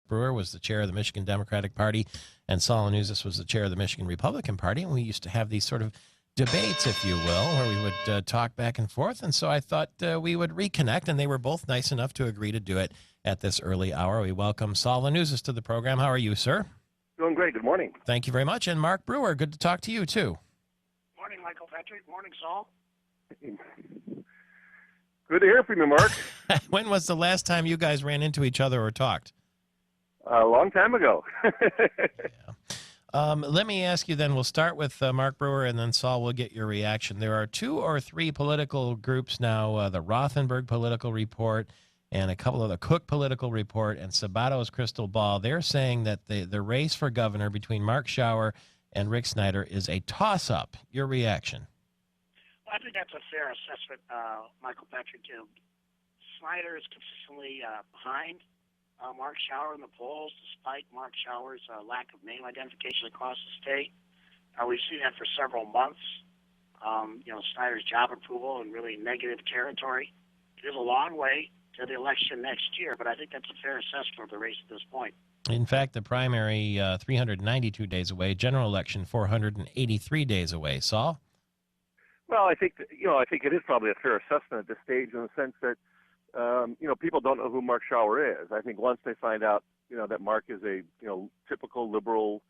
Brewer was the chair of the Michigan Democratic Party, and Saul Anuzis was the chair of the Michigan Republican Party, and we used to have these sort of debates, if you will, where we would talk back and forth. And so I thought we would reconnect, and they were both nice enough to agree to do it at this early hour. We welcome Saul Anuzis to the program. How are you, sir? Doing great. Good morning. Thank you very much. And Mark Brewer, good to talk to you, too. Morning, Michael Patrick. Morning, Saul. Good to hear from you, Mark. When was the last time you guys ran into each other or talked? A long time ago. Yeah. Let me ask you then, we'll start with Mark Brewer, and then Saul will get your reaction. There are 2 or 3 political groups now, the Rothenberg Political Report and a couple of the Cook Political Report and Sabato's Crystal Ball. They're saying that the race for governor between Mark Schauer and Rick Snyder is a toss-up. Your reaction? Well, I think that's a fair assessment, Michael Patrick. Snyder is consistently behind Mark Schauer in the polls, despite Mark Schauer's lack of name identification across the state. We've seen that for several months. Snyder's job approval in really negative territory. It is a long way to the election next year, but I think that's a fair assessment of the race at this point. In fact, the primary 392 days away, general election 483 days away. Saul? Well, I think it is probably a fair assessment at this stage in the sense that people don't know who Mark Schauer is. I think once they find out that Mark is a typical liberal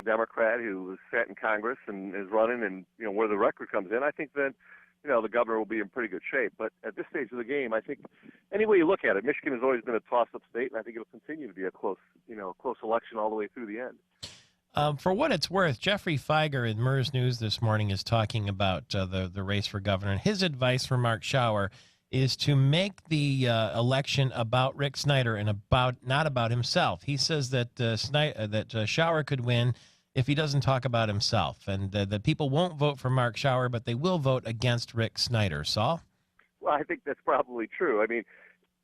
Democrat who sat in Congress and is running, and where the record comes in, I think that the governor will be in pretty good shape. But at this stage of the game, I think any way you look at it, Michigan has always been a toss-up state, and I think it'll continue to be a close election all the way through the end. For what it's worth, Jeffrey Feiger in MERS News this morning is talking about the race for governor. And his advice for Mark Schauer is to make the election about Rick Snyder and not about himself. He says that Schauer could win if he doesn't talk about himself, and that people won't vote for Mark Schauer, but they will vote against Rick Snyder. Saul? Well, I think that's probably true. I mean,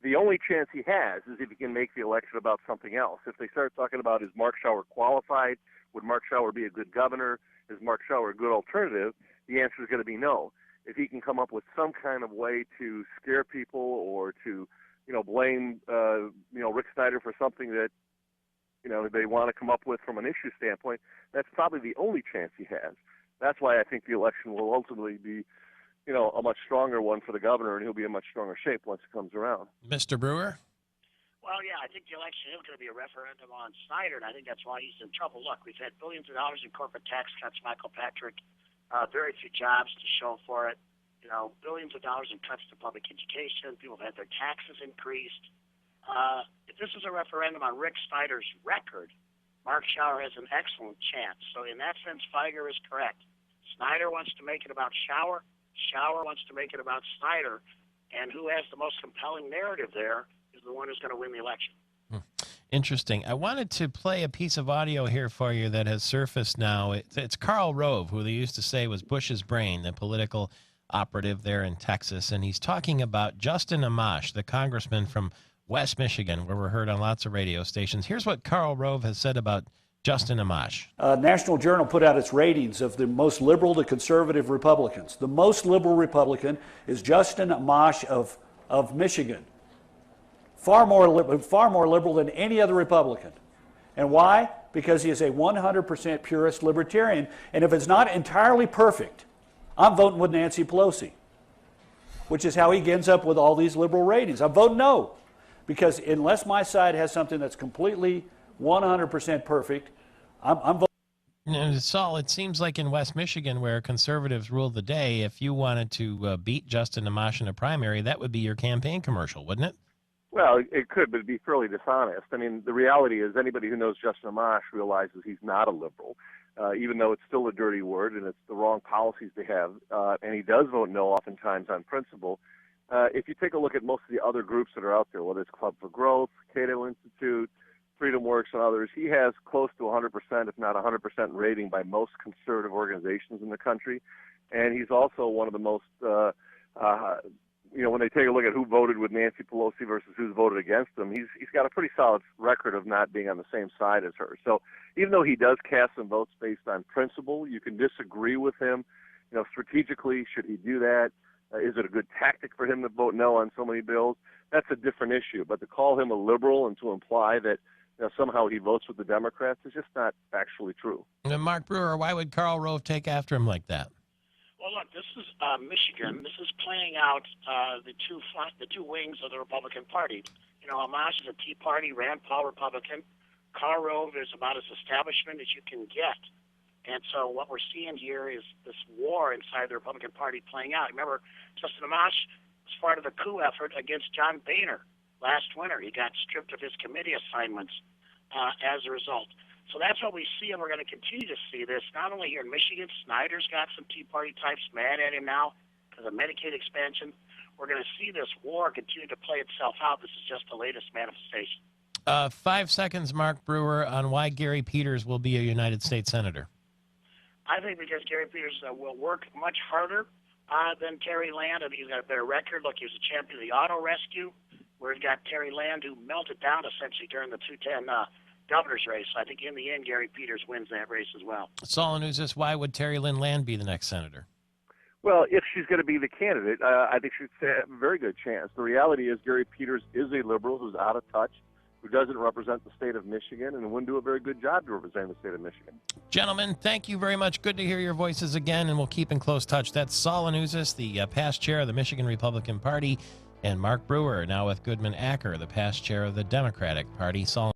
the only chance he has is if he can make the election about something else. If they start talking about, is Mark Schauer qualified? Would Mark Schauer be a good governor? Is Mark Schauer a good alternative? The answer is going to be no. If he can come up with some kind of way to scare people or to, blame, Rick Snyder for something that, they want to come up with from an issue standpoint, that's probably the only chance he has. That's why I think the election will ultimately be, a much stronger one for the governor, and he'll be in much stronger shape once it comes around. Mr. Brewer? Well, yeah, I think the election is going to be a referendum on Snyder, and I think that's why he's in trouble. Look, we've had billions of dollars in corporate tax cuts, Michael Patrick, very few jobs to show for it, billions of dollars in cuts to public education. People have had their taxes increased. If this is a referendum on Rick Snyder's record, Mark Schauer has an excellent chance. So in that sense, Feiger is correct. Snyder wants to make it about Schauer. Schauer wants to make it about Snyder. And who has the most compelling narrative there is the one who's going to win the election. Interesting. I wanted to play a piece of audio here for you that has surfaced now. It's Karl Rove, who they used to say was Bush's brain, the political operative there in Texas. And he's talking about Justin Amash, the congressman from West Michigan, where we're heard on lots of radio stations. Here's what Karl Rove has said about Justin Amash. National Journal put out its ratings of the most liberal to conservative Republicans. The most liberal Republican is Justin Amash of Michigan. Far more liberal than any other Republican. And why? Because he is a 100% purist libertarian. And if it's not entirely perfect, I'm voting with Nancy Pelosi, which is how he ends up with all these liberal ratings. I'm voting no, because unless my side has something that's completely 100% perfect, I'm voting. Saul, it seems like in West Michigan, where conservatives rule the day, if you wanted to beat Justin Amash in a primary, that would be your campaign commercial, wouldn't it? Well, it could, but it'd be fairly dishonest. I mean, the reality is anybody who knows Justin Amash realizes he's not a liberal, even though it's still a dirty word and it's the wrong policies they have, and he does vote no oftentimes on principle. If you take a look at most of the other groups that are out there, whether it's Club for Growth, Cato Institute, Freedom Works, and others, he has close to 100%, if not 100% rating by most conservative organizations in the country. And he's also one of the most, when they take a look at who voted with Nancy Pelosi versus who's voted against him, he's got a pretty solid record of not being on the same side as her. So even though he does cast some votes based on principle, you can disagree with him. Strategically, should he do that? Is it a good tactic for him to vote no on so many bills? That's a different issue. But to call him a liberal and to imply that somehow he votes with the Democrats is just not factually true. And Mark Brewer, why would Karl Rove take after him like that? Well, look, this is Michigan. This is playing out the two wings of the Republican Party. Amash is a Tea Party, Rand Paul Republican. Karl Rove is about as establishment as you can get. And so what we're seeing here is this war inside the Republican Party playing out. Remember, Justin Amash was part of the coup effort against John Boehner last winter. He got stripped of his committee assignments as a result. So that's what we see, and we're going to continue to see this, not only here in Michigan. Snyder's got some Tea Party types mad at him now because of Medicaid expansion. We're going to see this war continue to play itself out. This is just the latest manifestation. 5 seconds, Mark Brewer, on why Gary Peters will be a United States Senator. I think because Gary Peters will work much harder than Terry Land. I think he's got a better record. Look, he was a champion of the auto rescue, where he got Terry Land, who melted down essentially during the 210 governor's race. I think in the end, Gary Peters wins that race as well. Saul Anuzis, why would Terry Lynn Land be the next senator? Well, if she's going to be the candidate, I think she'd have a very good chance. The reality is Gary Peters is a liberal who's out of touch, who doesn't represent the state of Michigan, and wouldn't do a very good job to represent the state of Michigan. Gentlemen, thank you very much. Good to hear your voices again, and we'll keep in close touch. That's Saul Anuzis, the past chair of the Michigan Republican Party, and Mark Brewer, now with Goodman Acker, the past chair of the Democratic Party. Saul